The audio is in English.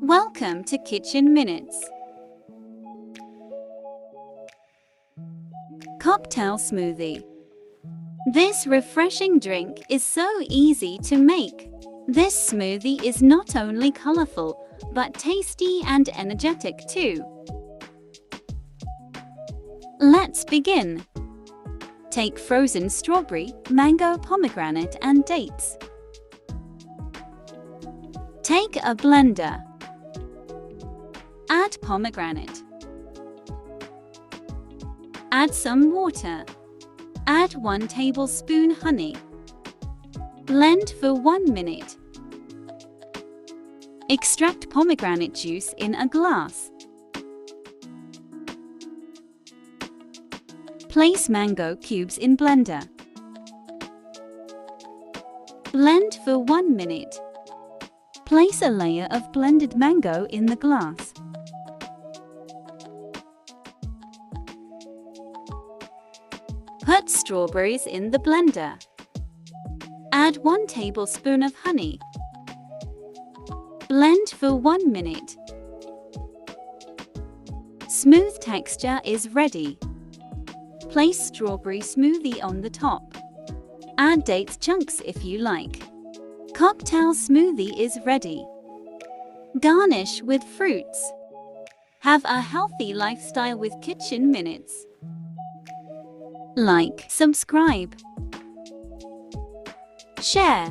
Welcome to Kitchen Minutes. Cocktail smoothie. This refreshing drink is so easy to make. This smoothie is not only colorful, but tasty and energetic too. Let's begin. Take frozen strawberry, mango, pomegranate, and dates. Take a blender. Add pomegranate. Add some water. Add 1 tablespoon honey. Blend for 1 minute. Extract pomegranate juice in a glass. Place mango cubes in blender. Blend for 1 minute. Place a layer of blended mango in the glass. Put strawberries in the blender. Add 1 tablespoon of honey. Blend for 1 minute. Smooth texture is ready. Place strawberry smoothie on the top. Add dates chunks if you like. Cocktail smoothie is ready. Garnish with fruits. Have a healthy lifestyle with Kitchen Minutes. Like, subscribe, share.